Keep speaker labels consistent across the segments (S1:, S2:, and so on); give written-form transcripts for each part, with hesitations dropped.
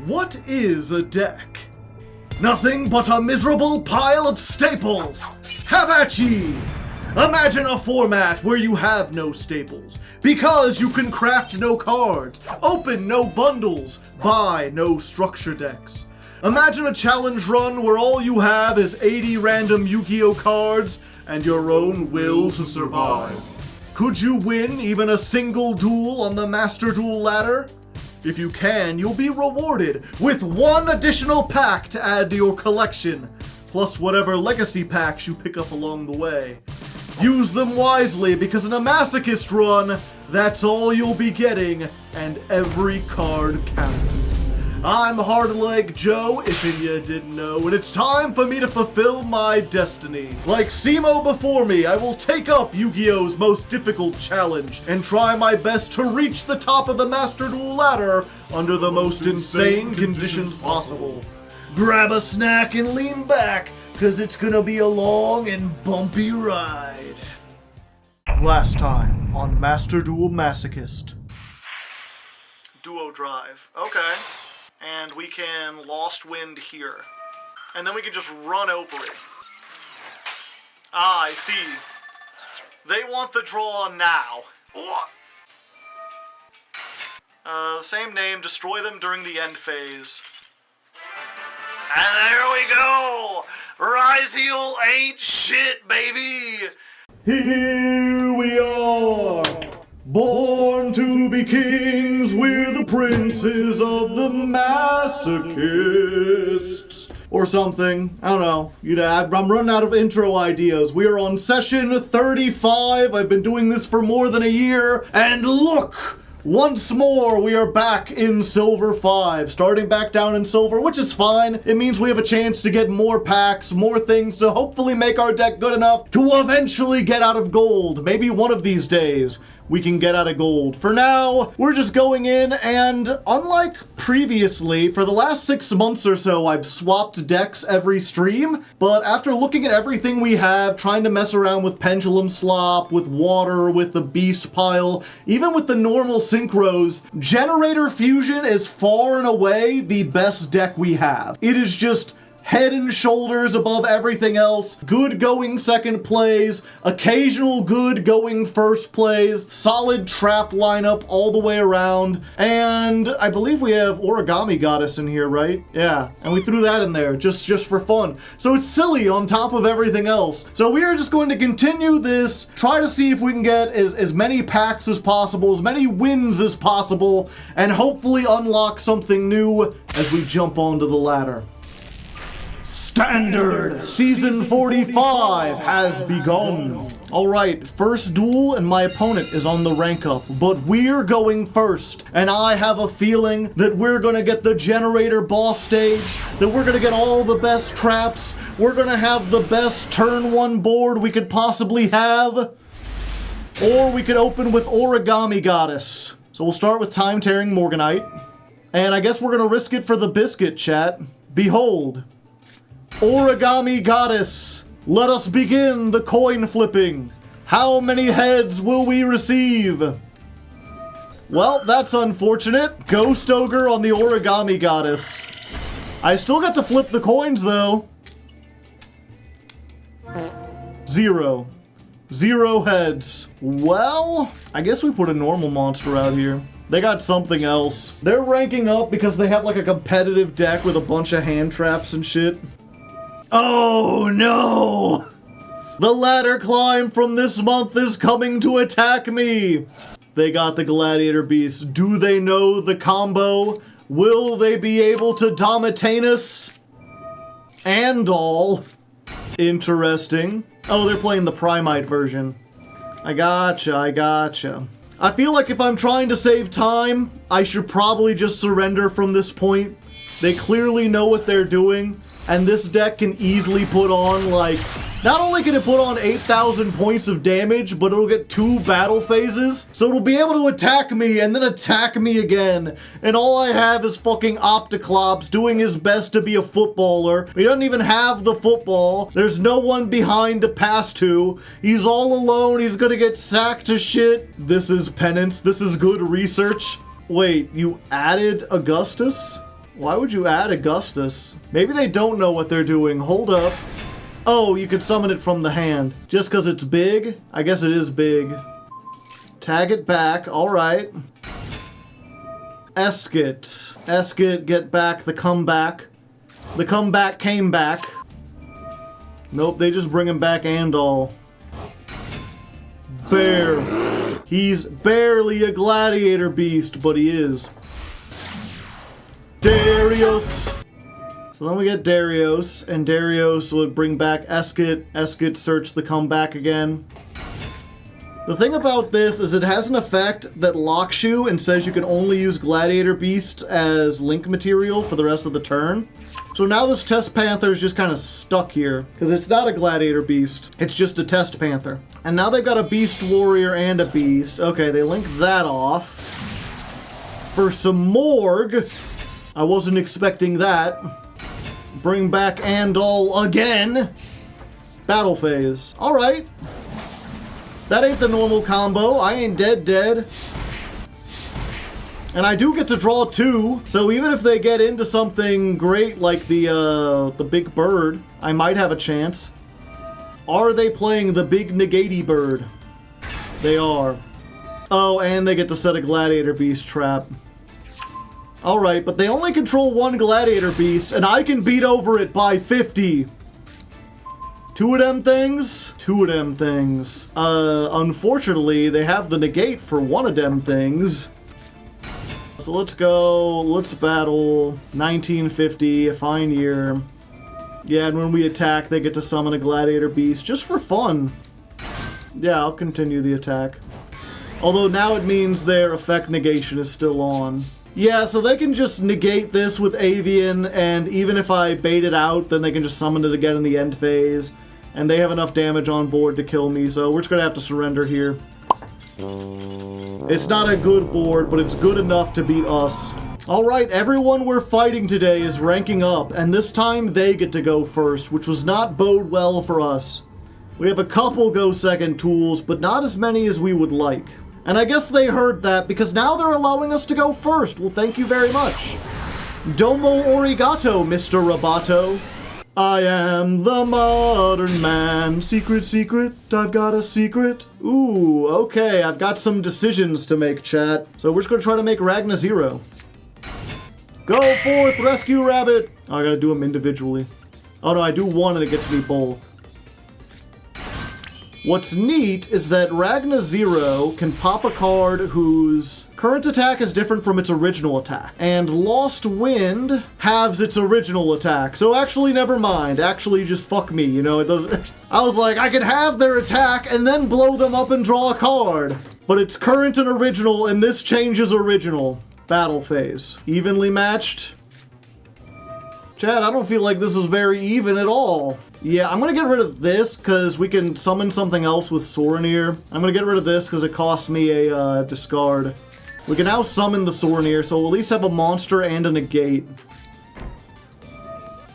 S1: What is a deck? Nothing but a miserable pile of staples! Have at ye! Imagine a format where you have no staples, because you can craft no cards, open no bundles, buy no structure decks. Imagine a challenge run where all you have is 80 random Yu-Gi-Oh cards and your own will to survive. Could you win even a single duel on the Master Duel ladder? If you can, you'll be rewarded with one additional pack to add to your collection, plus whatever legacy packs you pick up along the way. Use them wisely, because in a Masochist run, that's all you'll be getting, and every card counts. I'm Hardleg Joe, if you didn't know, and it's time for me to fulfill my destiny. Like Simo before me, I will take up Yu-Gi-Oh's most difficult challenge and try my best to reach the top of the Master Duel ladder under the most insane conditions possible. Grab a snack and lean back, cause it's gonna be a long and bumpy ride. Last time on Master Duel Masochist. Duo drive, okay. And we can Lost Wind here. And then we can just run over it. Ah, I see. They want the draw now. Same name, destroy them during the end phase. And there we go! Rise Heel ain't shit, baby! Here we are! Born to be kings, we're the princes of the Masochists. Or something. I don't know. I'm running out of intro ideas. We are on session 35. I've been doing this for more than a year. And look! Once more, we are back in Silver 5, starting back down in Silver, which is fine. It means we have a chance to get more packs, more things to hopefully make our deck good enough to eventually get out of gold. Maybe one of these days we can get out of gold. For now, we're just going in, and unlike previously, for the last 6 months or so, I've swapped decks every stream, but after looking at everything we have, trying to mess around with Pendulum Slop, with Water, with the Beast Pile, even with the normal Synchros, Generator Fusion is far and away the best deck we have. It is just head and shoulders above everything else. Good going second plays, occasional good going first plays, solid trap lineup all the way around, and I believe we have Origami Goddess in here, right? Yeah, and we threw that in there just for fun. So it's silly on top of everything else. So we are just going to continue this, try to see if we can get as many packs as possible, as many wins as possible, and hopefully unlock something new as we jump onto the ladder. Standard Season 45 has begun. Alright, first duel and my opponent is on the rank up, but we're going first, and I have a feeling that we're gonna get the generator boss stage, that we're gonna get all the best traps, we're gonna have the best turn 1 board we could possibly have, or we could open with Origami Goddess. So we'll start with Time Tearing Morganite, and I guess we're gonna risk it for the biscuit, chat. Behold, Origami Goddess, let us begin the coin flipping. How many heads will we receive? Well, that's unfortunate. Ghost Ogre on the Origami Goddess. I still got to flip the coins, though. 0. 0 heads. Well, I guess we put a normal monster out here. They got something else. They're ranking up because they have like a competitive deck with a bunch of hand traps and shit. Oh no! The ladder climb from this month is coming to attack me! They got the Gladiator Beast. Do they know the combo? Will they be able to domitain us? And all. Interesting. Oh, they're playing the Primite version. I gotcha. I feel like if I'm trying to save time, I should probably just surrender from this point. They clearly know what they're doing. And this deck can easily put on, like, not only can it put on 8,000 points of damage, but it'll get 2 battle phases. So it'll be able to attack me and then attack me again. And all I have is fucking Opticlops doing his best to be a footballer. He doesn't even have the football. There's no one behind to pass to. He's all alone. He's gonna get sacked to shit. This is penance. This is good research. Wait, you added Augustus? Why would you add Augustus? Maybe they don't know what they're doing. Hold up. Oh, you could summon it from the hand. Just because it's big? I guess it is big. Tag it back. Alright. Eskit. Eskit, get back the comeback. The comeback came back. Nope, they just bring him back and all. Bear. He's barely a gladiator beast, but he is. Darius. So then we get Darius, and Darius would bring back Eskit. Eskit search the comeback again. The thing about this is it has an effect that locks you and says you can only use Gladiator Beast as link material for the rest of the turn. So now this Test Panther is just kind of stuck here, because it's not a Gladiator Beast, it's just a Test Panther. And now they've got a Beast Warrior and a Beast. Okay, they link that off. For some Morgue. I wasn't expecting that. Bring back Andal again. Battle phase. Alright. That ain't the normal combo. I ain't dead. And I do get to draw 2, so even if they get into something great like the big bird, I might have a chance. Are they playing the big Negati bird? They are. Oh, and they get to set a Gladiator Beast trap. Alright, but they only control 1 Gladiator Beast, and I can beat over it by 50. 2 of them things? 2 of them things. Unfortunately, they have the negate for 1 of them things. So let's go, let's battle 1950, a fine year. Yeah, and when we attack, they get to summon a Gladiator Beast, just for fun. Yeah, I'll continue the attack. Although now it means their effect negation is still on. Yeah, so they can just negate this with Avian, and even if I bait it out, then they can just summon it again in the end phase. And they have enough damage on board to kill me, so we're just gonna have to surrender here. It's not a good board, but it's good enough to beat us. Alright, everyone we're fighting today is ranking up, and this time they get to go first, which was not bode well for us. We have a couple go second tools, but not as many as we would like. And I guess they heard that, because now they're allowing us to go first. Well, thank you very much. Domo arigato, Mr. Roboto. I am the modern man. Secret, secret, I've got a secret. Ooh, okay, I've got some decisions to make, chat. So we're just gonna try to make Ragna 0. Go forth, rescue rabbit! Oh, I gotta do them individually. Oh no, I do one and it gets me both. What's neat is that Ragna 0 can pop a card whose current attack is different from its original attack. And Lost Wind halves its original attack. So actually, never mind. Actually, just fuck me, you know, it doesn't... I was like, I could have their attack and then blow them up and draw a card. But it's current and original, and this changes original. Battle phase. Evenly matched? Chad, I don't feel like this is very even at all. Yeah, I'm gonna get rid of this because we can summon something else with Soranir. I'm gonna get rid of this because it cost me a discard. We can now summon the Soranir, so we'll at least have a monster and a negate.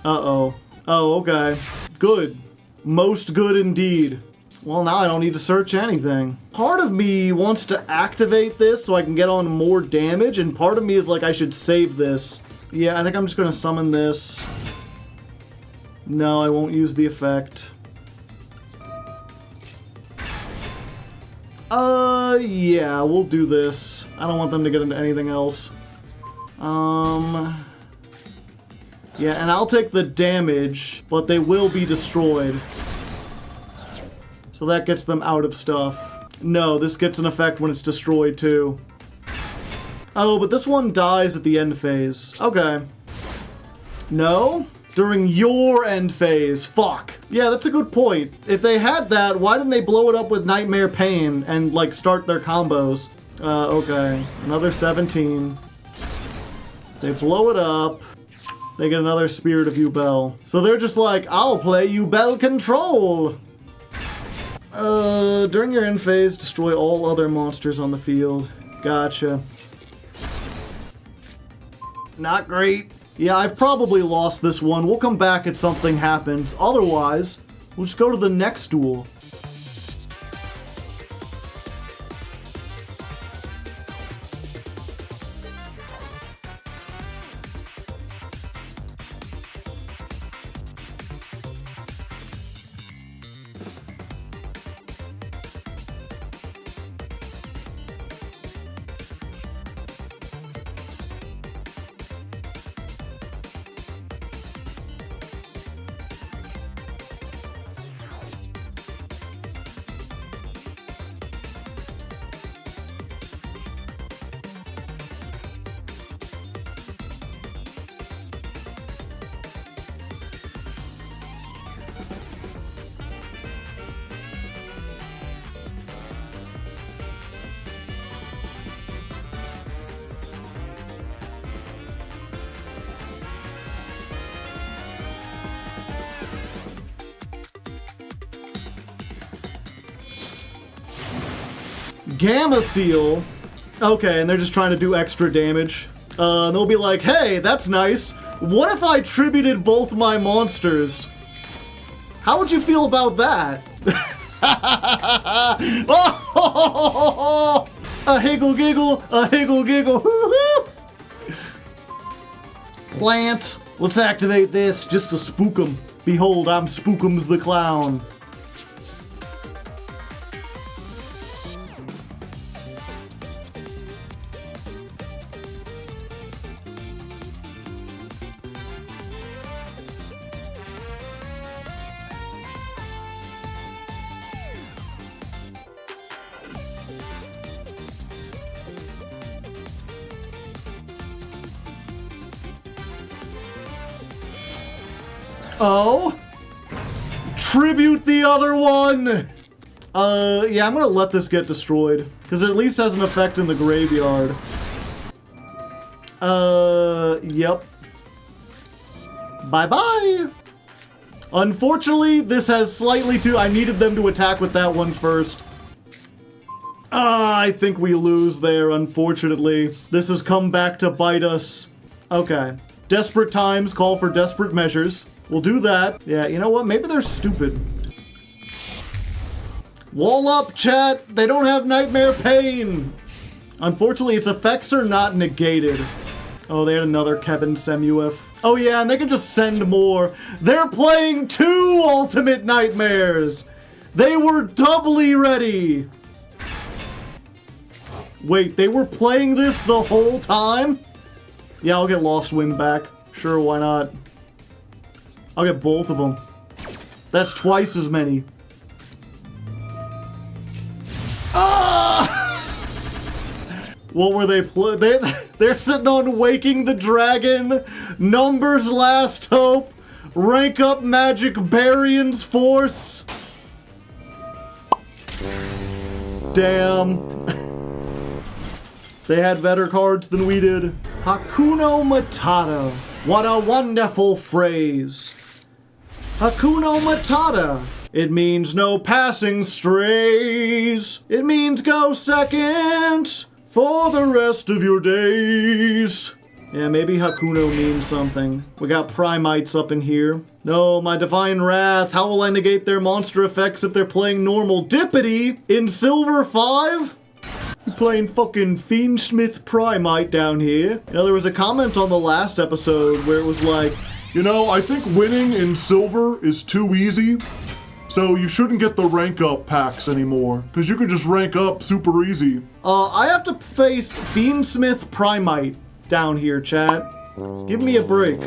S1: Uh-oh. Oh, okay. Good. Most good indeed. Well, now I don't need to search anything. Part of me wants to activate this so I can get on more damage, and part of me is like I should save this. Yeah, I think I'm just gonna summon this. No, I won't use the effect. Yeah, we'll do this. I don't want them to get into anything else. Yeah, and I'll take the damage, but they will be destroyed. So that gets them out of stuff. No, this gets an effect when it's destroyed too. Oh, but this one dies at the end phase. Okay. No? During your end phase. Fuck. Yeah, that's a good point. If they had that, why didn't they blow it up with Nightmare Pain and, like, start their combos? Okay. Another 17. They blow it up. They get another Spirit of Yubel. So they're just like, I'll play Yubel Control! During your end phase, destroy all other monsters on the field. Gotcha. Not great. Yeah, I've probably lost this one. We'll come back if something happens. Otherwise, we'll just go to the next duel. Gamma Seal. Okay, and they're just trying to do extra damage. And they'll be like, hey, that's nice. What if I tributed both my monsters? How would you feel about that? Oh, a higgle giggle, a higgle giggle. Plant. Let's activate this just to spook him. Behold, I'm Spookums the Clown. Oh? Tribute the other one! Yeah, I'm gonna let this get destroyed. Because it at least has an effect in the graveyard. Yep. Bye-bye! Unfortunately, this has slightly too... I needed them to attack with that one first. I think we lose there, unfortunately. This has come back to bite us. Okay. Desperate times call for desperate measures. We'll do that. Yeah, you know what? Maybe they're stupid. Wall up, chat! They don't have Nightmare Pain! Unfortunately, its effects are not negated. Oh, they had another Kevin Semuif. Oh yeah, and they can just send more. They're playing 2 Ultimate Nightmares! They were doubly ready! Wait, they were playing this the whole time? Yeah, I'll get Lost Wind back. Sure, why not? I'll get both of them. That's twice as many. Ah! What were they they're sitting on Waking the Dragon, Numbers Last Hope, Rank Up Magic Barion's Force. Damn. They had better cards than we did. Hakuno Matata. What a wonderful phrase. Hakuna Matata. It means no passing strays. It means go second for the rest of your days. Yeah, maybe Hakuno means something. We got Primites up in here. No, my Divine Wrath. How will I negate their monster effects if they're playing normal Dippity in Silver 5? Playing fucking Fiendsmith Primite down here. You know, there was a comment on the last episode where it was like, you know, I think winning in Silver is too easy, so you shouldn't get the rank up packs anymore, because you can just rank up super easy. I have to face Fiendsmith Primite down here, chat. Give me a break.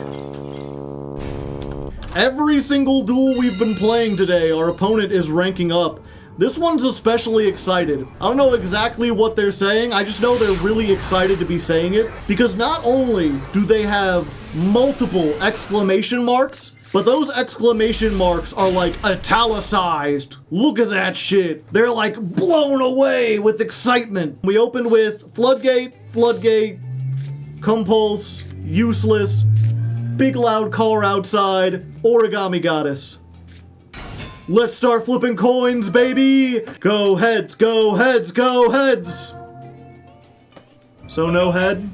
S1: Every single duel we've been playing today, our opponent is ranking up. This one's especially excited. I don't know exactly what they're saying, I just know they're really excited to be saying it, because not only do they have multiple exclamation marks, but those exclamation marks are like italicized. Look at that shit. They're like blown away with excitement. We opened with Floodgate, Floodgate, Compulse, Useless, Big Loud Car Outside, Origami Goddess. Let's start flipping coins, baby! Go heads, go heads, go heads! So no head?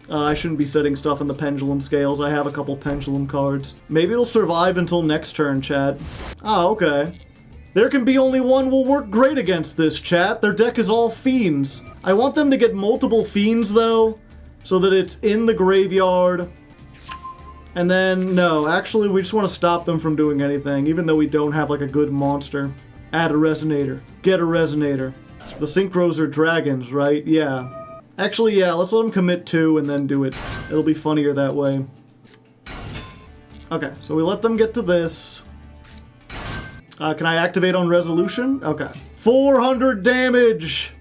S1: I shouldn't be setting stuff in the pendulum scales. I have a couple pendulum cards. Maybe it'll survive until next turn, chat. Oh, okay. There can be only one will work great against this, chat. Their deck is all fiends. I want them to get multiple fiends, though, so that it's in the graveyard. And then, no, actually, we just want to stop them from doing anything, even though we don't have, like, a good monster. Add a Resonator. Get a Resonator. The Synchros are dragons, right? Yeah. Actually, yeah, let's let them commit 2 and then do it. It'll be funnier that way. Okay, so we let them get to this. Can I activate on resolution? Okay. 400 damage!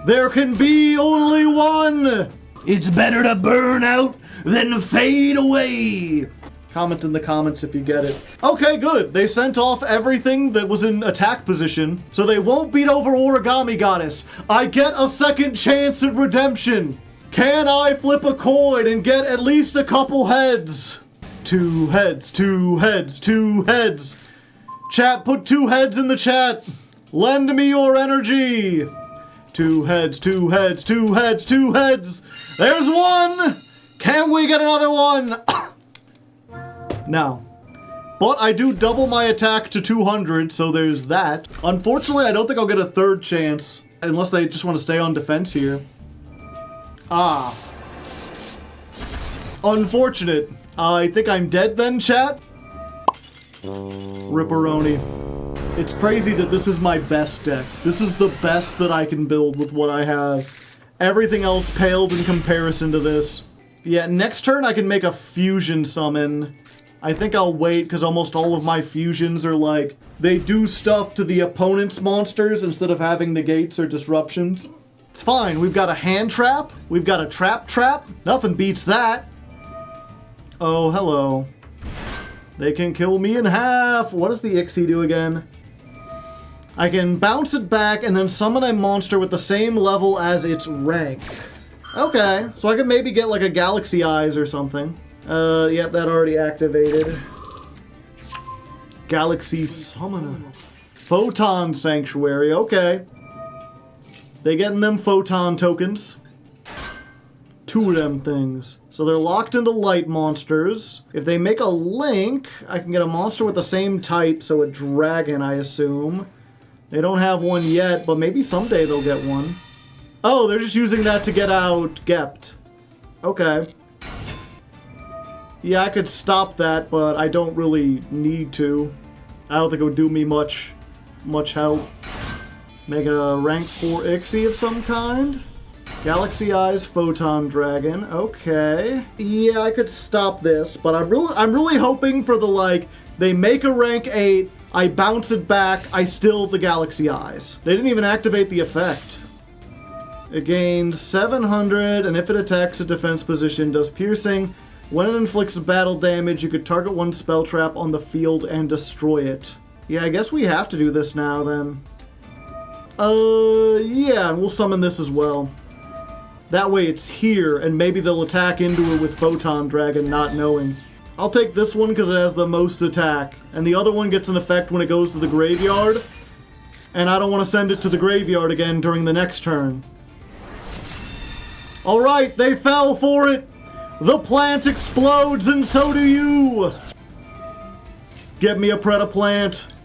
S1: There can be only one! It's better to burn out than fade away! Comment in the comments if you get it. Okay, good. They sent off everything that was in attack position, so they won't beat over Origami Goddess. I get a second chance at redemption. Can I flip a coin and get at least a couple heads? 2 heads, 2 heads, 2 heads. Chat, put 2 heads in the chat. Lend me your energy! 2 heads, 2 heads, 2 heads, 2 heads! There's one! Can we get another one? No. But I do double my attack to 200, so there's that. Unfortunately, I don't think I'll get a third chance, unless they just want to stay on defense here. Ah. Unfortunate. I think I'm dead then, chat? Ripperoni. It's crazy that this is my best deck. This is the best that I can build with what I have. Everything else paled in comparison to this. Yeah, next turn I can make a fusion summon. I think I'll wait because almost all of my fusions are like, they do stuff to the opponent's monsters instead of having negates or disruptions. It's fine. We've got a hand trap. We've got a trap. Nothing beats that. Oh, hello. They can kill me in half. What does the Ixie do again? I can bounce it back and then summon a monster with the same level as its rank. Okay, so I could maybe get like a Galaxy Eyes or something. Yep, that already activated. Galaxy Summoner. Photon Sanctuary, okay. They getting them photon tokens. 2 of them things. So they're locked into light monsters. If they make a link, I can get a monster with the same type, so a dragon, I assume. They don't have one yet, but maybe someday they'll get one. Oh, they're just using that to get out Gept. Okay. Yeah, I could stop that, but I don't really need to. I don't think it would do me much help. Make a rank 4 Ixie of some kind. Galaxy Eyes Photon Dragon. Okay. Yeah, I could stop this, but I'm really hoping for the like they make a rank 8, I bounce it back, I still the Galaxy Eyes. They didn't even activate the effect. It gains 700, and if it attacks a defense position, does piercing. When it inflicts battle damage, you could target one spell trap on the field and destroy it. Yeah, I guess we have to do this now, then. Yeah, and we'll summon this as well. That way it's here, and maybe they'll attack into it with Photon Dragon, not knowing. I'll take this one because it has the most attack, and the other one gets an effect when it goes to the graveyard, and I don't want to send it to the graveyard again during the next turn. Alright, they fell for it! The plant explodes and so do you! Get me a Predaplant.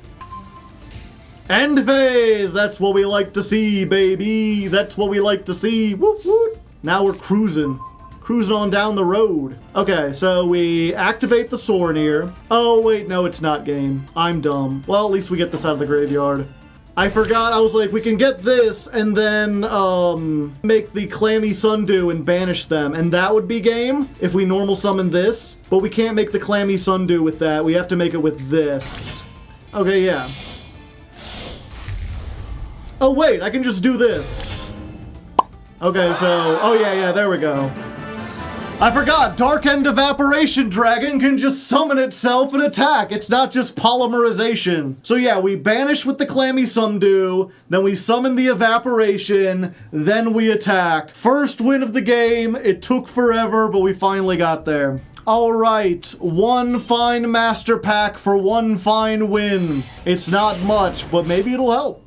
S1: End phase! That's what we like to see, baby! That's what we like to see! Whoop whoop! Now we're cruising. Cruising on down the road. Okay, so we activate the Sorenir. Oh, wait, no, it's not game. I'm dumb. Well, at least we get this out of the graveyard. I forgot, I was like, we can get this and then, make the Clammy Sundew and banish them, and that would be game if we normal summon this, but we can't make the Clammy Sundew with that, we have to make it with this. Okay, yeah. Oh wait, I can just do this. Okay, so, oh yeah, there we go. I forgot, Dark End Evaporation Dragon can just summon itself and attack. It's not just polymerization. So yeah, we banish with the Clammy Sundew, then we summon the Evaporation, then we attack. First win of the game. It took forever, but we finally got there. Alright, one fine master pack for one fine win. It's not much, but maybe it'll help.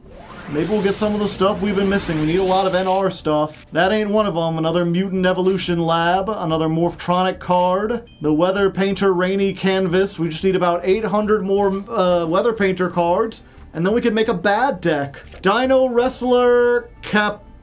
S1: Maybe we'll get some of the stuff we've been missing. We need a lot of NR stuff. That ain't one of them. Another Mutant Evolution Lab. Another Morphtronic card. The Weather Painter Rainy Canvas. We just need about 800 more Weather Painter cards. And then we can make a bad deck. Dino Wrestler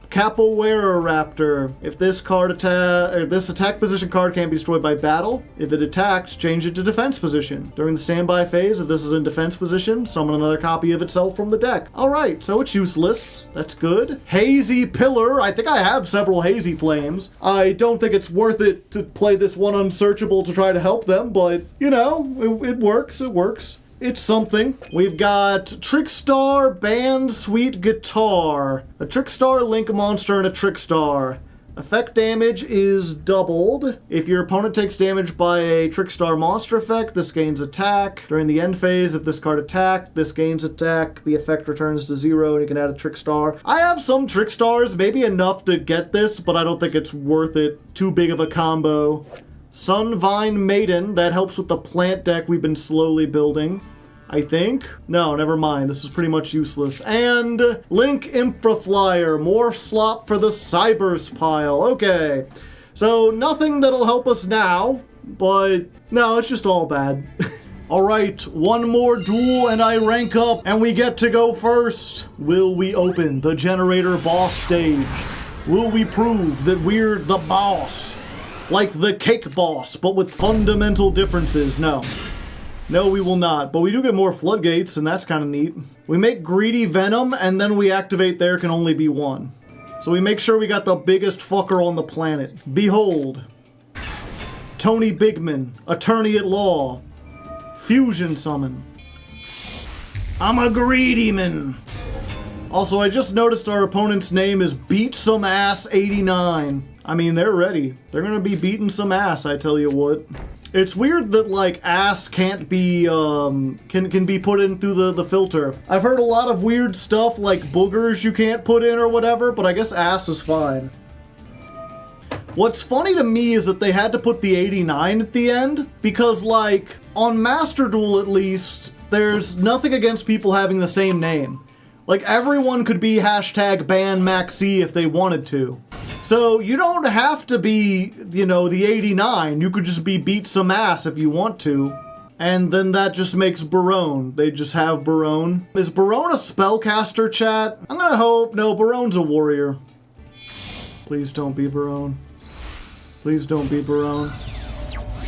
S1: Capoeira Raptor. If this card this attack position card can't be destroyed by battle, if it attacked, change it to defense position. During the standby phase, if this is in defense position, summon another copy of itself from the deck. Alright, so it's useless. That's good. Hazy Pillar. I think I have several Hazy Flames. I don't think it's worth it to play this one unsearchable to try to help them, but, you know, it works. It works. It's something. We've got Trickstar Band Sweet Guitar. A Trickstar Link monster and a Trickstar. Effect damage is doubled. If your opponent takes damage by a Trickstar monster effect, this gains attack. During the end phase, if this card attacked, this gains attack. The effect returns to 0 and you can add a Trickstar. I have some Trickstars, maybe enough to get this, but I don't think it's worth it. Too big of a combo. Sunvine Maiden, that helps with the plant deck we've been slowly building.
S2: I think. No, never mind. This is pretty much useless. And Link Infraflyer. More slop for the Cybers pile. Okay. So nothing that'll help us now, but no, it's just all bad. Alright, one more duel and I rank up and we get to go first. Will we open the generator boss stage? Will we prove that we're the boss? Like the cake boss, but with fundamental differences? No. No, we will not. But we do get more floodgates, and that's kind of neat. We make greedy venom, and then we activate there can only be one. So we make sure we got the biggest fucker on the planet. Behold. Tony Bigman, attorney at law. Fusion summon. I'm a greedy man. Also, I just noticed our opponent's name is Beat Some Ass 89. I mean, they're ready. They're gonna be beating some ass, I tell you what. It's weird that, like, ass can't be, can be put in through the filter. I've heard a lot of weird stuff, like boogers you can't put in or whatever, but I guess ass is fine. What's funny to me is that they had to put the 89 at the end, because, like, on Master Duel at least, there's nothing against people having the same name. Like, everyone could be hashtag ban Maxi if they wanted to. So, you don't have to be, you know, the 89. You could just be Beat Some Ass if you want to. And then that just makes Barone. They just have Barone. Is Barone a spellcaster, chat? I'm gonna hope. No, Barone's a warrior. Please don't be Barone. Please don't be Barone.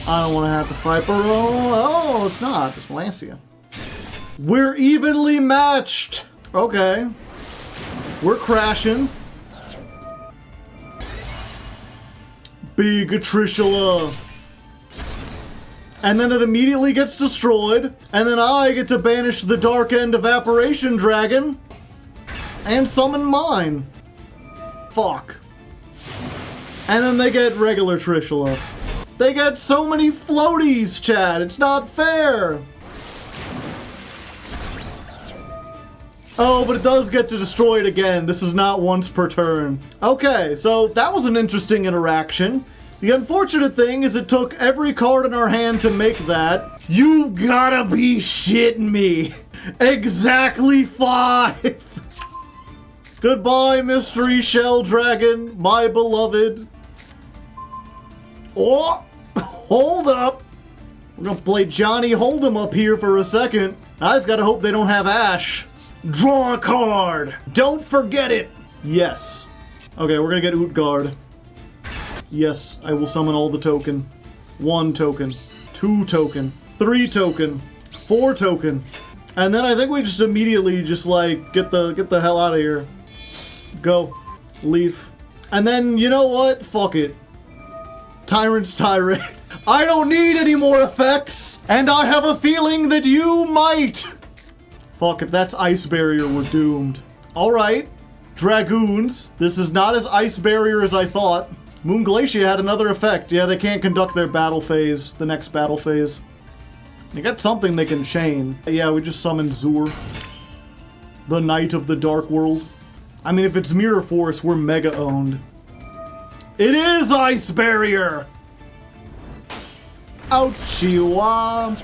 S2: I don't want to have to fight Barone. Oh, it's not. It's Lancia. We're evenly matched. Okay. We're crashing. Big Trishula. And then it immediately gets destroyed. And then I get to banish the Dark End Evaporation Dragon. And summon mine. Fuck. And then they get regular Trishula. They get so many floaties, Chad. It's not fair. Oh, but it does get to destroy it again. This is not once per turn. Okay, so that was an interesting interaction. The unfortunate thing is it took every card in our hand to make that. You gotta be shitting me. Exactly 5. Goodbye, Mystery Shell Dragon, my beloved. Oh, hold up. We're gonna play Johnny Hold'em up here for a second. I just gotta hope they don't have Ash. Draw a card! Don't forget it! Yes. Okay, we're gonna get Utgard. Yes, I will summon all the token. 1 token. 2 token. 3 token. 4 token. And then I think we just immediately just like get the hell out of here. Go. Leave. And then, you know what? Fuck it. Tyrant's Tirade. I don't need any more effects! And I have a feeling that you might! Fuck, if that's Ice Barrier, we're doomed. Alright. Dragoons. This is not as Ice Barrier as I thought. Moon Glacier had another effect. Yeah, they can't conduct their battle phase, the next battle phase. They got something they can chain. Yeah, we just summoned Zur. The Knight of the Dark World. I mean, if it's Mirror Force, we're mega owned. It is Ice Barrier! Ouchie-wah.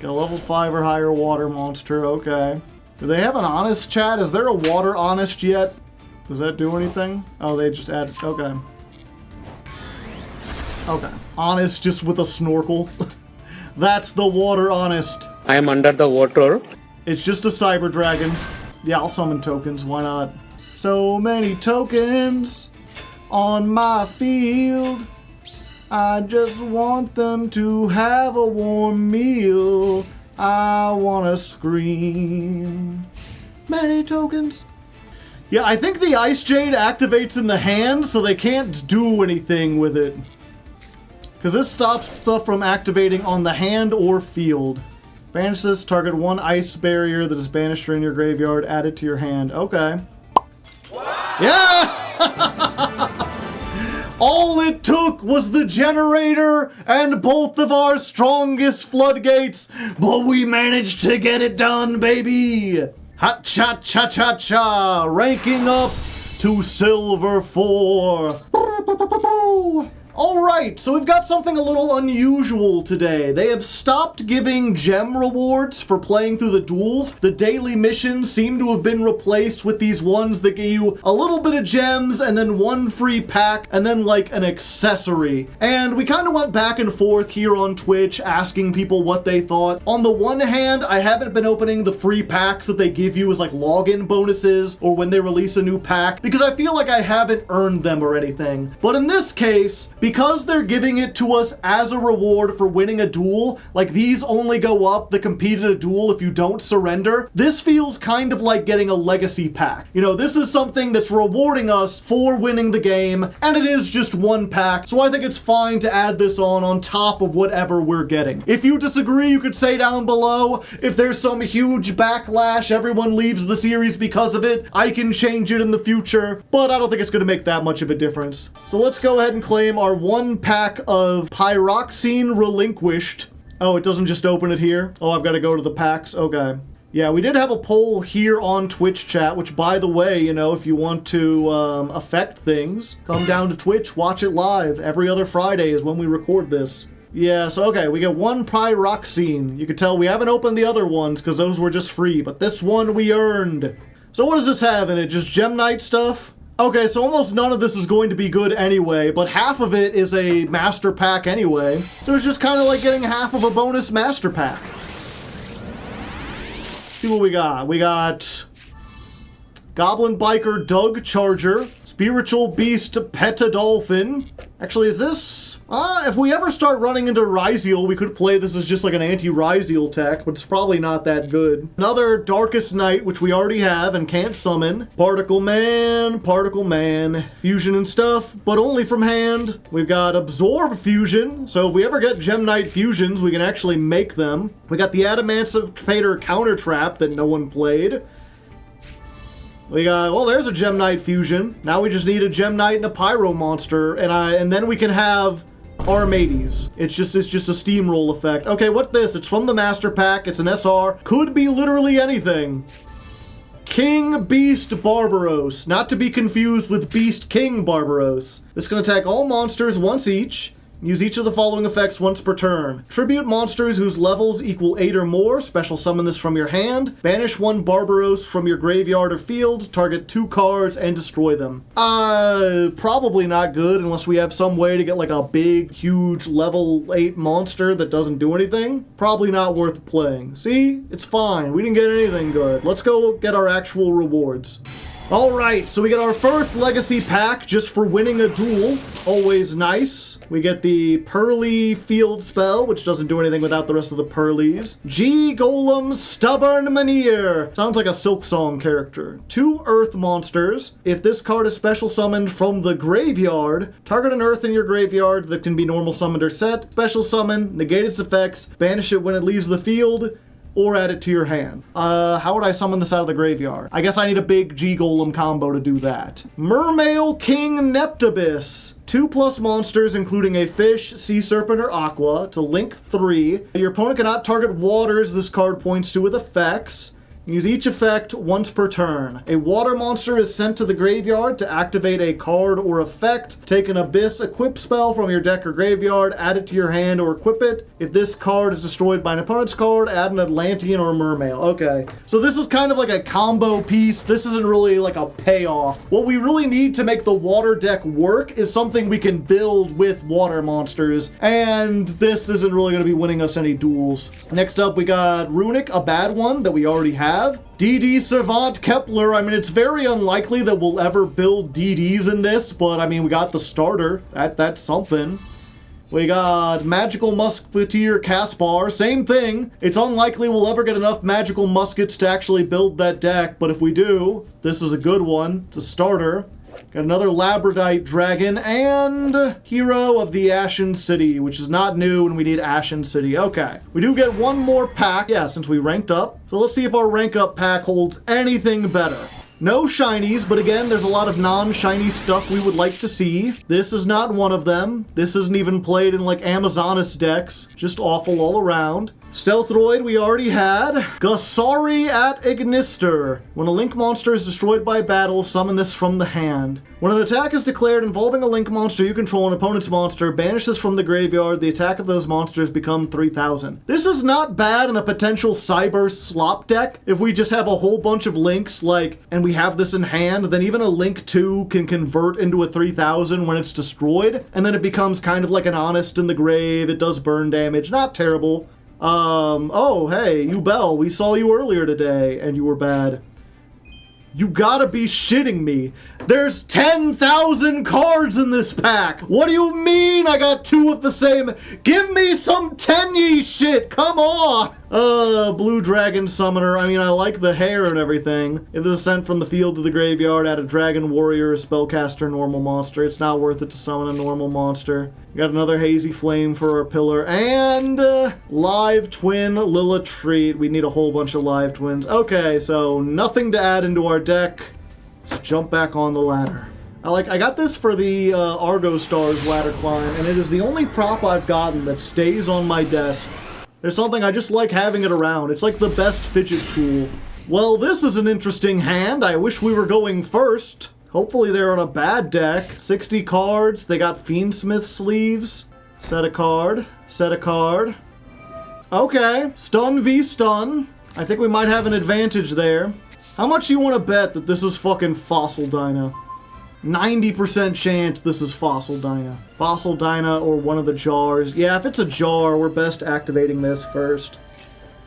S2: Got a level 5 or higher water monster, okay. Do they have an honest, chat? Is there a water honest yet? Does that do anything? Oh, they just added, okay. Okay. Honest just with a snorkel. That's the water honest.
S3: I am under the water.
S2: It's just a cyber dragon. Yeah, I'll summon tokens, why not? So many tokens on my field. I just want them to have a warm meal. I wanna scream. Many tokens. Yeah, I think the Ice Jade activates in the hand, so they can't do anything with it. Because this stops stuff from activating on the hand or field. Banish this, target 1 ice barrier that is banished in your graveyard, add it to your hand. Okay. Wow. Yeah! All it took was the generator and both of our strongest floodgates, but we managed to get it done, baby! Ha-cha-cha-cha-cha! Ranking up to Silver 4. Alright! Alright, so we've got something a little unusual today. They have stopped giving gem rewards for playing through the duels. The daily missions seem to have been replaced with these ones that give you a little bit of gems and then one free pack and then like an accessory. And we kind of went back and forth here on Twitch asking people what they thought. On the one hand, I haven't been opening the free packs that they give you as like login bonuses or when they release a new pack because I feel like I haven't earned them or anything. But in this case, because they're giving it to us as a reward for winning a duel, like these only go up that compete in a duel if you don't surrender, this feels kind of like getting a legacy pack. You know, this is something that's rewarding us for winning the game, and it is just one pack, so I think it's fine to add this on top of whatever we're getting. If you disagree, you could say down below. If there's some huge backlash, everyone leaves the series because of it, I can change it in the future, but I don't think it's going to make that much of a difference. So let's go ahead and claim our one pack of Pyroxene Relinquished. Oh, it doesn't just open it here? Oh, I've got to go to the packs? Okay. Yeah, we did have a poll here on Twitch chat, which, by the way, you know, if you want to affect things, come down to Twitch, watch it live. Every other Friday is when we record this. Yeah, so okay, we get one Pyroxene. You can tell we haven't opened the other ones because those were just free, but this one we earned. So what does this have in it? Just Gem Knight stuff? Okay, so almost none of this is going to be good anyway, but half of it is a master pack anyway. So it's just kind of like getting half of a bonus master pack. See what we got. We got Goblin Biker Doug Charger, Spiritual Beast Petadolphin. Actually, is this... if we ever start running into Ryziel, we could play this as just like an anti-Ryziel tech, but it's probably not that good. Another Darkest Night, which we already have and can't summon. Particle Man, Fusion and stuff, but only from hand. We've got Absorb Fusion, so if we ever get Gem Knight Fusions, we can actually make them. We got the Adamantipator Counter Trap that no one played. We got, well, there's a Gem Knight Fusion. Now we just need a Gem Knight and a Pyro Monster, and then we can have Armades. It's just a steamroll effect. Okay, what's this? It's from the Master Pack. It's an SR. Could be literally anything. King Beast Barbaros. Not to be confused with Beast King Barbaros. This can attack all monsters once each. Use each of the following effects once per turn. Tribute monsters whose levels equal 8 or more. Special summon this from your hand. Banish one Barbaros from your graveyard or field. Target 2 cards and destroy them. Probably not good unless we have some way to get like a big, huge level 8 monster that doesn't do anything. Probably not worth playing. See? It's fine. We didn't get anything good. Let's go get our actual rewards. Alright, so we get our first legacy pack just for winning a duel. Always nice. We get the Pearly Field Spell, which doesn't do anything without the rest of the Pearlies. G-Golem Stubborn Maneer. Sounds like a Silk Song character. 2 Earth Monsters. If this card is special summoned from the graveyard, target an Earth in your graveyard that can be normal summoned or set. Special summon, negate its effects, banish it when it leaves the field, or add it to your hand. How would I summon this out of the graveyard? I guess I need a big G-Golem combo to do that. Mermail King Neptibus. 2+ monsters, including a fish, sea serpent, or aqua, to link 3. Your opponent cannot target waters this card points to with effects. Use each effect once per turn. A water monster is sent to the graveyard to activate a card or effect. Take an Abyss Equip spell from your deck or graveyard, add it to your hand or equip it. If this card is destroyed by an opponent's card, add an Atlantean or Mermail. Okay, so this is kind of like a combo piece. This isn't really like a payoff. What we really need to make the water deck work is something we can build with water monsters, and this isn't really going to be winning us any duels. Next up, we got Runic, a bad one that we already have. DD Savant Kepler. I mean, it's very unlikely that we'll ever build DDs in this, but I mean, we got the starter. That's something. We got Magical Musketeer Caspar. Same thing. It's unlikely we'll ever get enough Magical Muskets to actually build that deck, but if we do, this is a good one. It's a starter. Got another Labradite Dragon and Hero of the Ashen City, which is not new and we need Ashen City. Okay. We do get one more pack, yeah, since we ranked up. So let's see if our rank up pack holds anything better. No shinies, but again, there's a lot of non-shiny stuff we would like to see. This is not one of them. This isn't even played in like Amazoness decks. Just awful all around. Stealthroid we already had. Gasari at Ignister. When a Link monster is destroyed by battle, summon this from the hand. When an attack is declared involving a Link monster you control an opponent's monster, banish this from the graveyard. The attack of those monsters become 3,000. This is not bad in a potential Cyber slop deck. If we just have a whole bunch of Links, like, and we have this in hand, then even a Link 2 can convert into a 3,000 when it's destroyed, and then it becomes kind of like an Honest in the Grave. It does burn damage. Not terrible. Oh, hey, Yubel, we saw you earlier today, and you were bad. You gotta be shitting me. There's 10,000 cards in this pack. What do you mean I got 2 of the same? Give me some Tenyi shit, come on. Blue Dragon Summoner. I mean, I like the hair and everything. If this is sent from the field to the graveyard, add a Dragon Warrior, Spellcaster, normal monster. It's not worth it to summon a normal monster. We got another Hazy Flame for our pillar, and Live Twin Lilla Treat. We need a whole bunch of Live Twins. Okay, so nothing to add into our deck. Let's jump back on the ladder. I got this for the Argo Stars ladder climb, and it is the only prop I've gotten that stays on my desk. There's something I just like having it around. It's like the best fidget tool. Well, this is an interesting hand. I wish we were going first. Hopefully they're on a bad deck. 60 cards. They got Fiendsmith sleeves. Set a card. Set a card. Okay. Stun v stun. I think we might have an advantage there. How much do you want to bet that this is fucking Fossil Dyna? 90% chance this is Fossil Dyna. Fossil Dyna or one of the jars. Yeah, if it's a jar, we're best activating this first.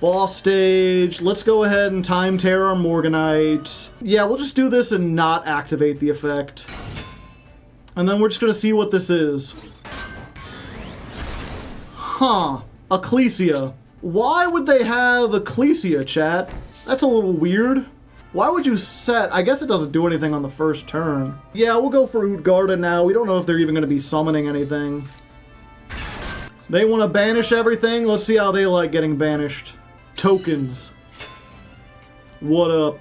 S2: Boss stage. Let's go ahead and Time Tear our Morganite. Yeah, we'll just do this and not activate the effect. And then we're just gonna see what this is. Huh. Ecclesia. Why would they have Ecclesia, chat? That's a little weird. Why would you set? I guess it doesn't do anything on the first turn. Yeah, we'll go for Utgarda now. We don't know if they're even going to be summoning anything. They want to banish everything. Let's see how they like getting banished. Tokens. What up?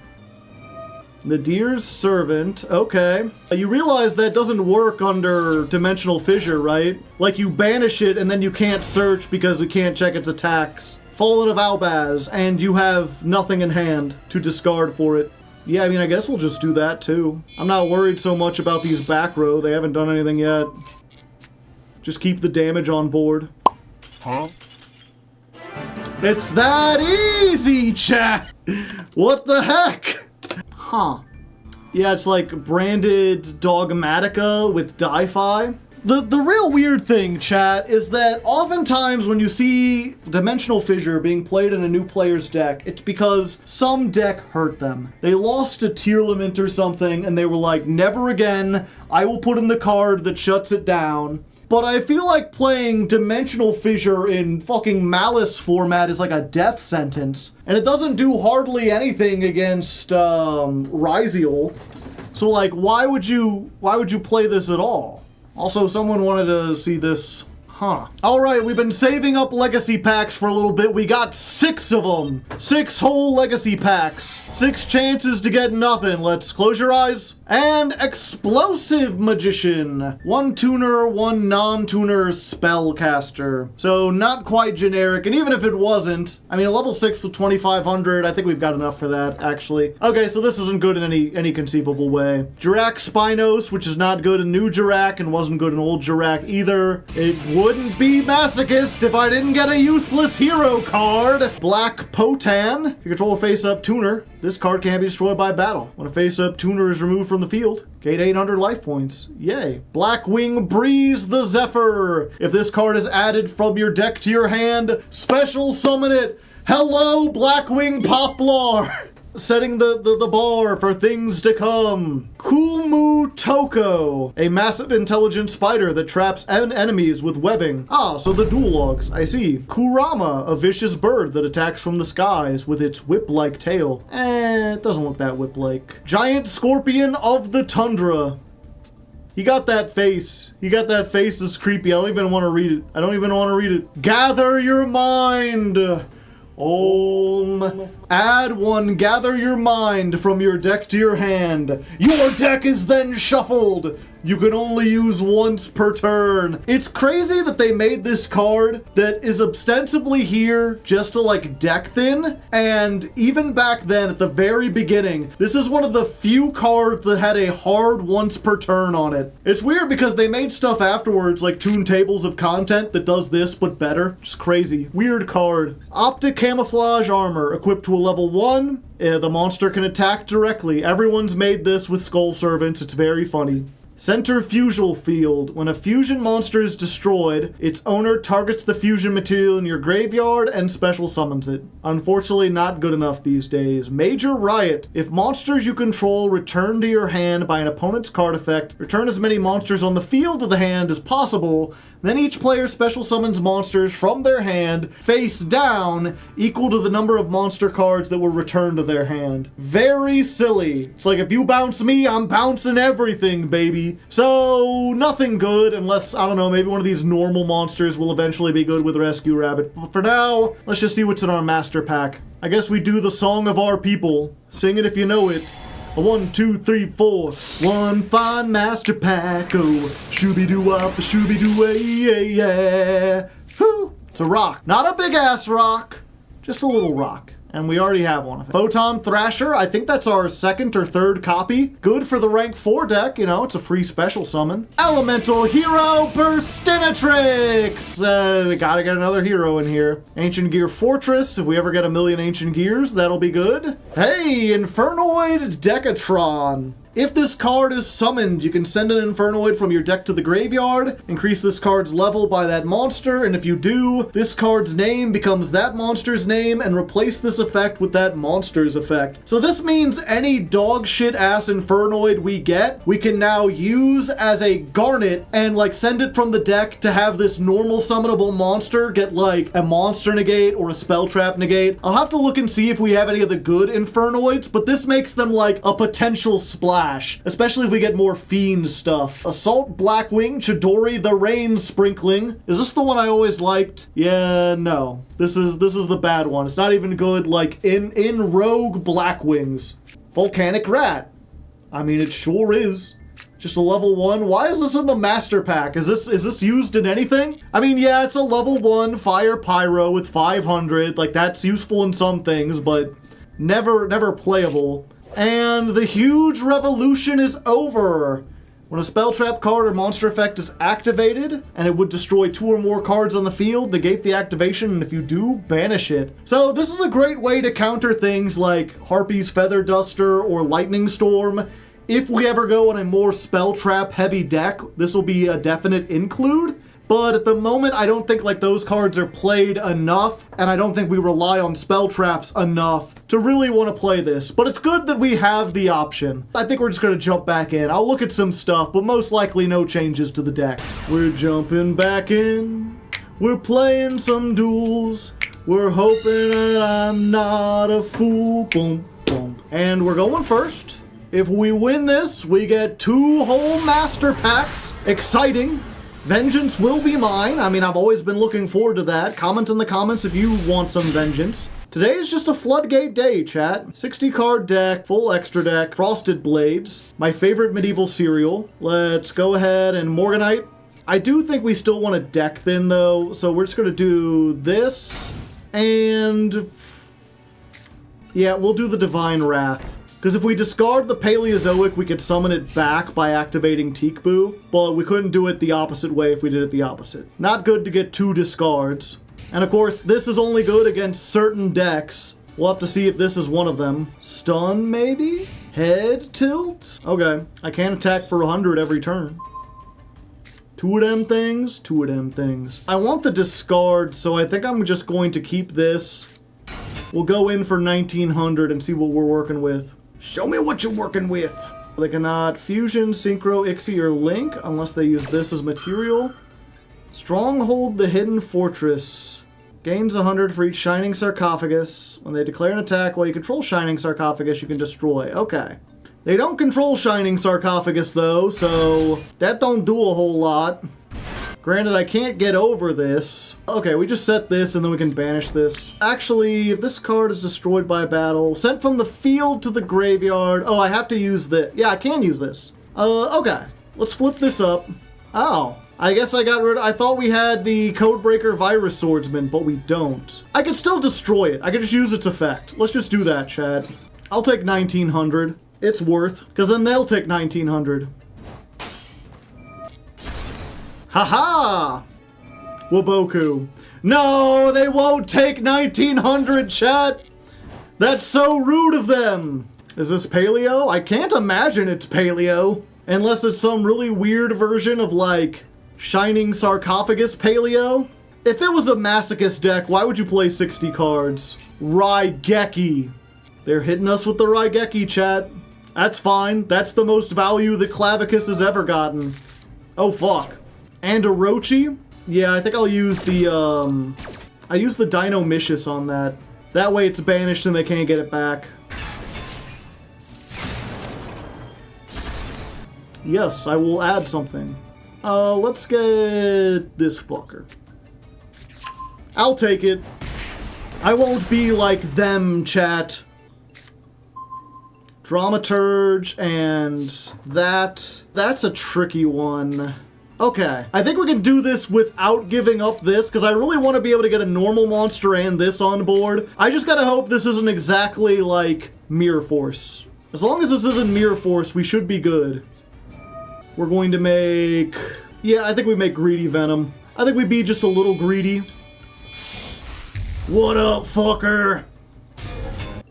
S2: Nadir's Servant. Okay. You realize that doesn't work under Dimensional Fissure, right? Like, you banish it and then you can't search because we can't check its attacks. Fallen of Albaz, and you have nothing in hand to discard for it. Yeah, I mean, I guess we'll just do that too. I'm not worried so much about these back row. They haven't done anything yet. Just keep the damage on board. Huh? It's that easy, chat! What the heck? Huh. Yeah, it's like branded Dogmatica with Di-Fi. The real weird thing, chat, is that oftentimes when you see Dimensional Fissure being played in a new player's deck, it's because some deck hurt them. They lost a Tearlament or something, and they were like, never again, I will put in the card that shuts it down. But I feel like playing Dimensional Fissure in fucking Malice format is like a death sentence, and it doesn't do hardly anything against Ryziel. So like, why would you play this at all? Also, someone wanted to see this. Huh. Alright, we've been saving up legacy packs for a little bit. We got 6 of them. 6 whole legacy packs. 6 chances to get nothing. Let's close your eyes. And Explosive Magician. 1 tuner, 1 non-tuner spellcaster. So not quite generic, and even if it wasn't, I mean, a level 6 with 2,500, I think we've got enough for that, actually. Okay, so this isn't good in any conceivable way. Jirak Spinos, which is not good in new Jirak, and wasn't good in old Jirak either. It wouldn't be Masochist if I didn't get a useless hero card. Black Potan. If you control a face-up tuner, this card can't be destroyed by battle. When a face-up tuner is removed from the field, gain 800 life points. Yay. Blackwing Breeze the Zephyr. If this card is added from your deck to your hand, special summon it. Hello, Blackwing Poplar. Setting the bar for things to come. Kumu Toko, a massive intelligent spider that traps enemies with webbing. Ah, so the dual logs, I see. Kurama, a vicious bird that attacks from the skies with its whip-like tail. It doesn't look that whip-like. Giant Scorpion of the Tundra. He got that face. He got that face that's creepy. I don't even want to read it. I don't even want to read it. Gather your mind. Om. Add one, gather your mind from your deck to your hand. Your deck is then shuffled. You can only use once per turn. It's crazy that they made this card that is ostensibly here just to like deck thin. And even back then at the very beginning, this is one of the few cards that had a hard once per turn on it. It's weird because they made stuff afterwards like Toon Tables of Content that does this but better. Just crazy. Weird card. Optic Camouflage Armor equipped to a level 1. The monster can attack directly. Everyone's made this with Skull Servants. It's very funny. Centrifugal Field. When a fusion monster is destroyed, its owner targets the fusion material in your graveyard and special summons it. Unfortunately, not good enough these days. Major Riot. If monsters you control return to your hand by an opponent's card effect, return as many monsters on the field to the hand as possible. Then each player special summons monsters from their hand, face down, equal to the number of monster cards that were returned to their hand. Very silly. It's like, if you bounce me, I'm bouncing everything, baby. So, nothing good, unless, I don't know, maybe one of these normal monsters will eventually be good with Rescue Rabbit. But for now, let's just see what's in our master pack. I guess we do the Song of Our People. Sing it if you know it. 1, 2, 3, 4. One fine master pack. Oh, shooby-doo-wop, shooby-doo-way-yeah. Whoo! It's a rock. Not a big-ass rock. Just a little rock. And we already have one of it. Photon Thrasher, I think that's our second or third copy. Good for the rank 4 deck, you know, it's a free special summon. Elemental Hero Burstinatrix! We gotta get another hero in here. Ancient Gear Fortress, if we ever get a million Ancient Gears, that'll be good. Hey, Infernoid Decatron. If this card is summoned, you can send an Infernoid from your deck to the graveyard, increase this card's level by that monster, and if you do, this card's name becomes that monster's name, and replace this effect with that monster's effect. So this means any dog shit ass Infernoid we get, we can now use as a Garnet, and like send it from the deck to have this normal summonable monster get like a monster negate or a spell trap negate. I'll have to look and see if we have any of the good Infernoids, but this makes them like a potential splash. Especially if we get more Fiend stuff. Assault Blackwing Chidori the Rain Sprinkling. Is this the one I always liked? Yeah, no. This is the bad one. It's not even good like in Rogue Blackwings. Volcanic Rat. I mean, it sure is. Just a level 1. Why is this in the master pack? Is this used in anything? I mean, yeah, it's a level 1 Fire Pyro with 500. Like, that's useful in some things, but never playable. And the huge revolution is over. When a spell trap card or monster effect is activated, and it would destroy 2 or more cards on the field, negate the activation, and if you do, banish it. So this is a great way to counter things like Harpy's Feather Duster or Lightning Storm. If we ever go on a more spell trap heavy deck, this will be a definite include. But at the moment, I don't think like those cards are played enough, and I don't think we rely on spell traps enough to really want to play this. But it's good that we have the option. I think we're just going to jump back in. I'll look at some stuff, but most likely no changes to the deck. We're jumping back in. We're playing some duels. We're hoping that I'm not a fool. Boom, boom. And we're going first. If we win this, we get 2 whole master packs. Exciting. Vengeance will be mine. I mean, I've always been looking forward to that. Comment in the comments if you want some vengeance. Today is just a floodgate day, chat. 60 card deck, full extra deck, Frosted Blades, my favorite medieval cereal. Let's go ahead and Morganite. I do think we still want to deck thin though, so we're just gonna do this, and yeah, we'll do the Divine Wrath. Because if we discard the Paleozoic, we could summon it back by activating Teekboo, but we couldn't do it the opposite way if we did it the opposite. Not good to get 2 discards. And of course, this is only good against certain decks. We'll have to see if this is one of them. Stun, maybe? Head tilt? Okay, I can't attack for 100 every turn. 2 of them things, 2 of them things. I want the discard, so I think I'm just going to keep this. We'll go in for 1900 and see what we're working with. Show me what you're working with. They cannot Fusion, Synchro, Ixie, or Link unless they use this as material. Stronghold the Hidden Fortress. Gains 100 for each Shining Sarcophagus. When they declare an attack while you control Shining Sarcophagus, you can destroy. Okay. They don't control Shining Sarcophagus though, so that don't do a whole lot. Granted, I can't get over this. Okay, we just set this and then we can banish this. Actually, if this card is destroyed by battle, sent from the field to the graveyard. Oh, I have to use this. Yeah, I can use this. Okay. Let's flip this up. Oh. I guess I got rid of... I thought we had the Codebreaker Virus Swordsman, but we don't. I could still destroy it. I could just use its effect. Let's just do that, Chad. I'll take 1900. It's worth, because then they'll take 1900. Haha! Waboku. No, they won't take 1900, chat! That's so rude of them! Is this paleo? I can't imagine it's paleo. Unless it's some really weird version of, like, Shining Sarcophagus paleo? If it was a Masochist deck, why would you play 60 cards? Raigeki. They're hitting us with the Raigeki, chat. That's fine. That's the most value the Clavicus has ever gotten. Oh, fuck. And Orochi? Yeah, I think I'll use the, I use the Dinomicious on that. That way it's banished and they can't get it back. Yes, I will add something. Let's get this fucker. I'll take it. I won't be like them, chat. Dramaturge and that's a tricky one. Okay, I think we can do this without giving up this, because I really want to be able to get a normal monster and this on board. I just gotta hope this isn't exactly like Mirror Force. As long as this isn't Mirror Force, we should be good. We're going to make... Yeah, I think we make Greedy Venom. I think we be just a little greedy. What up, fucker?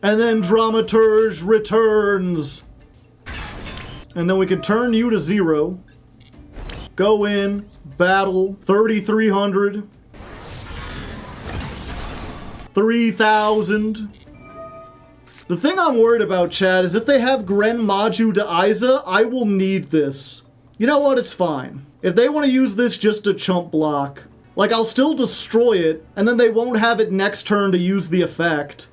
S2: And then Dramaturge returns. And then we can turn you to 0. Go in, battle, 3,300. 3,000. The thing I'm worried about, Chad, is if they have Gren Maju to Aiza, I will need this. You know what? It's fine. If they want to use this just to chump block, like, I'll still destroy it, and then they won't have it next turn to use the effect.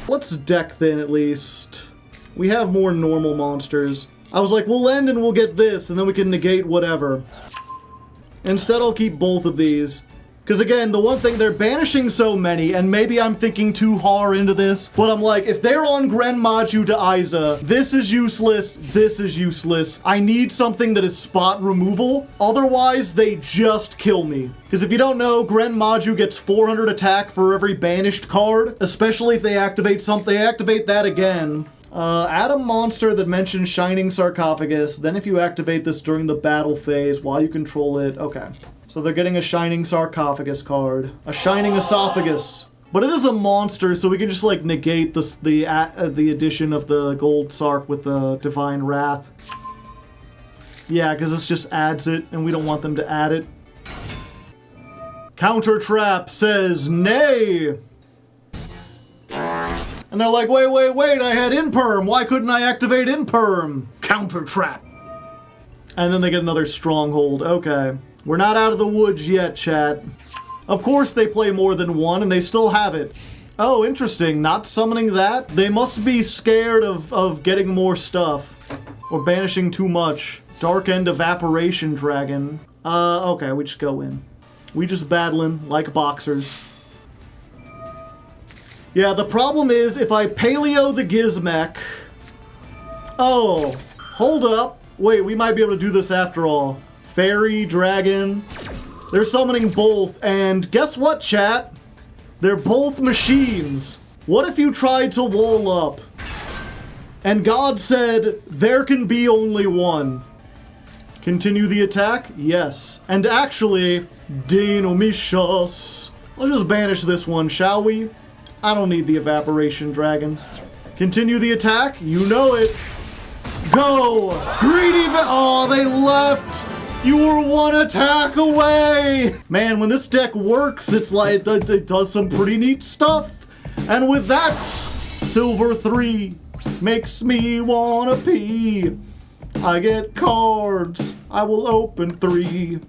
S2: Let's deck thin, at least. We have more normal monsters. I was like, we'll end and we'll get this, and then we can negate whatever. Instead, I'll keep both of these. Because again, the one thing, they're banishing so many, and maybe I'm thinking too hard into this, but I'm like, if they're on Gren Maju to Aiza, this is useless, this is useless. I need something that is spot removal, otherwise they just kill me. Because if you don't know, Gren Maju gets 400 attack for every banished card, especially if they activate something, they activate that again. Add a monster that mentions Shining Sarcophagus, then if you activate this during the battle phase while you control it, okay. So they're getting a Shining Sarcophagus card. A Shining Esophagus. But it is a monster, so we can just, like, negate this, the addition of the Gold Sark with the Divine Wrath. Yeah, because this just adds it, and we don't want them to add it. Counter Trap says nay! And they're like, wait, I had Imperm! Why couldn't I activate Imperm? Counter Trap! And then they get another Stronghold, okay. We're not out of the woods yet, chat. Of course they play more than one, and they still have it. Oh, interesting. Not summoning that? They must be scared of getting more stuff. Or banishing too much. Dark End Evaporation Dragon. Okay, we just go in. We just battling like boxers. Yeah, the problem is, if I paleo the Gizmek... Oh, hold up. Wait, we might be able to do this after all. Fairy, dragon, they're summoning both, and guess what, chat? They're both machines. What if you tried to wall up, and God said, there can be only one? Continue the attack? Yes. And actually, Dinomicious. Let's just banish this one, shall we? I don't need the Evaporation Dragon. Continue the attack? You know it. Go! Greedy oh, they left! You were one attack away! Man, when this deck works, it's like, it does some pretty neat stuff. And with that, Silver 3 makes me wanna pee. I get cards. I will open 3.